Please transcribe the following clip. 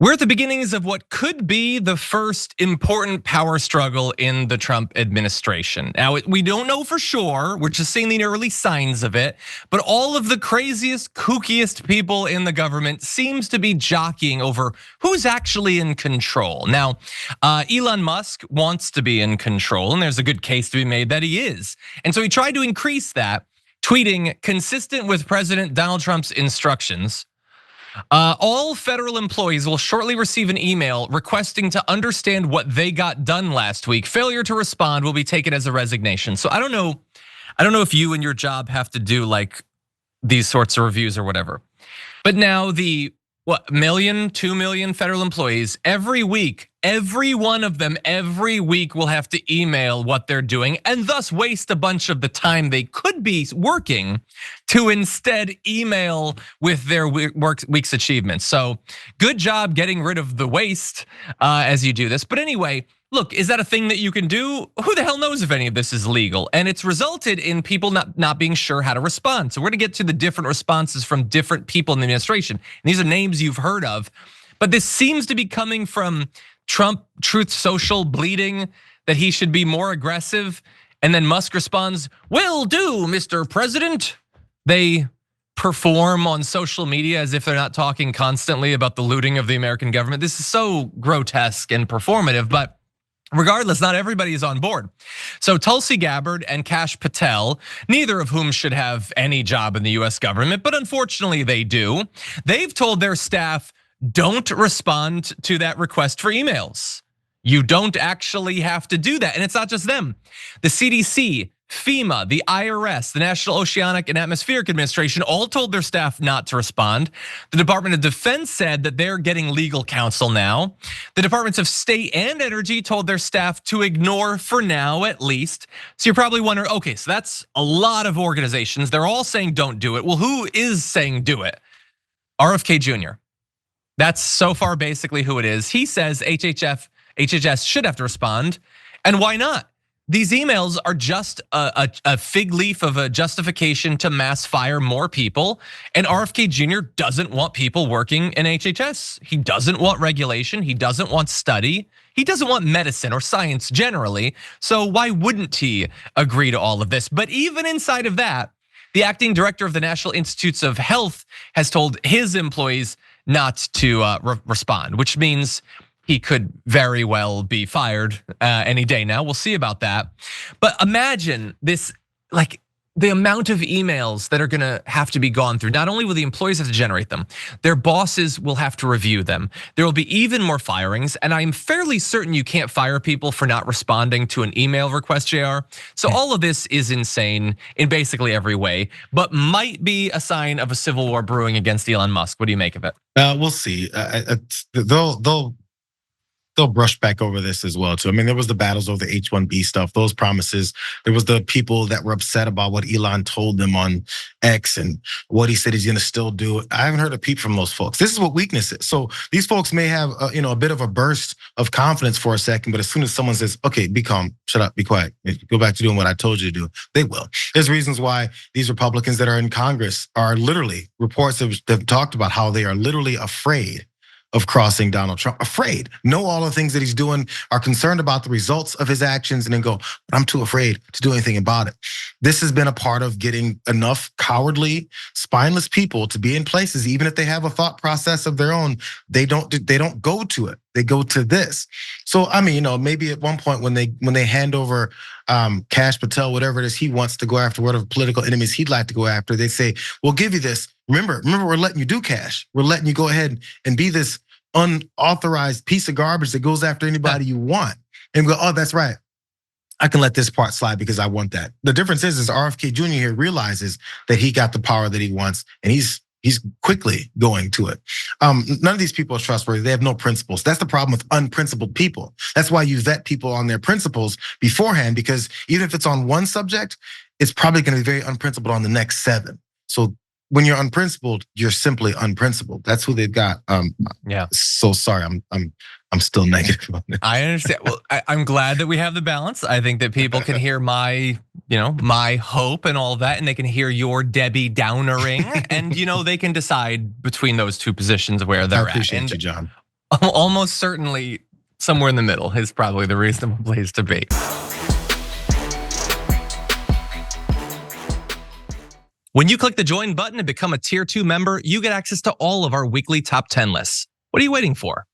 We're at the beginnings of what could be the first important power struggle in the Trump administration. Now, we don't know for sure, we're just seeing the early signs of it, but all of the craziest, kookiest people in the government seems to be jockeying over who's actually in control. Now, Elon Musk wants to be in control, and there's a good case to be made that he is. And so he tried to increase that, tweeting, consistent with President Donald Trump's instructions, all federal employees will shortly receive an email requesting to understand what they got done last week. Failure to respond will be taken as a resignation. So I don't know if you and your job have to do like these sorts of reviews or whatever. But now the 2 million federal employees every week, every one of them every week will have to email what they're doing and thus waste a bunch of the time they could be working to instead email with their week's achievements. So good job getting rid of the waste as you do this. But anyway, look, is that a thing that you can do? Who the hell knows if any of this is legal? And it's resulted in people not being sure how to respond. So we're gonna get to the different responses from different people in the administration. And these are names you've heard of, but this seems to be coming from Trump Truth Social bleeding that he should be more aggressive. And then Musk responds, "Will do, Mr. President." They perform on social media as if they're not talking constantly about the looting of the American government. This is so grotesque and performative, but regardless, not everybody is on board. So Tulsi Gabbard and Kash Patel, neither of whom should have any job in the US government, but unfortunately they do. They've told their staff, don't respond to that request for emails. You don't actually have to do that. And it's not just them. The CDC, FEMA, the IRS, the National Oceanic and Atmospheric Administration all told their staff not to respond. The Department of Defense said that they're getting legal counsel now. The Departments of State and Energy told their staff to ignore for now at least. So you're probably wondering, okay, so that's a lot of organizations. They're all saying don't do it. Well, who is saying do it? RFK Jr. That's so far basically who it is. He says HHS should have to respond, and why not? These emails are just a fig leaf of a justification to mass fire more people. And RFK Jr. doesn't want people working in HHS. He doesn't want regulation. He doesn't want study. He doesn't want medicine or science generally. So why wouldn't he agree to all of this? But even inside of that, the acting director of the National Institutes of Health has told his employees not to respond, which means he could very well be fired any day now. We'll see about that. But imagine this, like the amount of emails that are gonna have to be gone through. Not only will the employees have to generate them, their bosses will have to review them. There will be even more firings, and I'm fairly certain you can't fire people for not responding to an email request, JR. So all of this is insane in basically every way, but might be a sign of a civil war brewing against Elon Musk. What do you make of it? We'll see. They'll brush back over this as well too. I mean, there was the battles over the H-1B stuff, those promises. There was the people that were upset about what Elon told them on X and what he said he's gonna still do. I haven't heard a peep from those folks. This is what weakness is. So these folks may have a bit of a burst of confidence for a second, but as soon as someone says, okay, be calm, shut up, be quiet, go back to doing what I told you to do, they will. There's reasons why these Republicans that are in Congress are literally, reports have talked about how they are literally afraid of crossing Donald Trump, afraid, know all the things that he's doing, are concerned about the results of his actions, and then go, but I'm too afraid to do anything about it. This has been a part of getting enough cowardly, spineless people to be in places, even if they have a thought process of their own, they don't go to it. They go to this. So I mean, maybe at one point when they hand over Kash Patel, whatever it is he wants to go after, whatever political enemies he'd like to go after, they say, we'll give you this. Remember, we're letting you do Kash. We're letting you go ahead and be this unauthorized piece of garbage that goes after anybody you want. And go, oh, that's right. I can let this part slide because I want that. The difference is RFK Jr. here realizes that he got the power that he wants, and he's quickly going to it. None of these people are trustworthy. They have no principles. That's the problem with unprincipled people. That's why you vet people on their principles beforehand, because even if it's on one subject, it's probably gonna be very unprincipled on the next 7. So when you're unprincipled, you're simply unprincipled. That's who they've got. Yeah. So sorry, I'm still negative on it. I understand. Well, I'm glad that we have the balance. I think that people can hear my hope and all that, and they can hear your Debbie Downering, and they can decide between those two positions where they're at. I appreciate you, John. Almost certainly somewhere in the middle is probably the reasonable place to be. When you click the join button and become a tier 2 member, you get access to all of our weekly top 10 lists. What are you waiting for?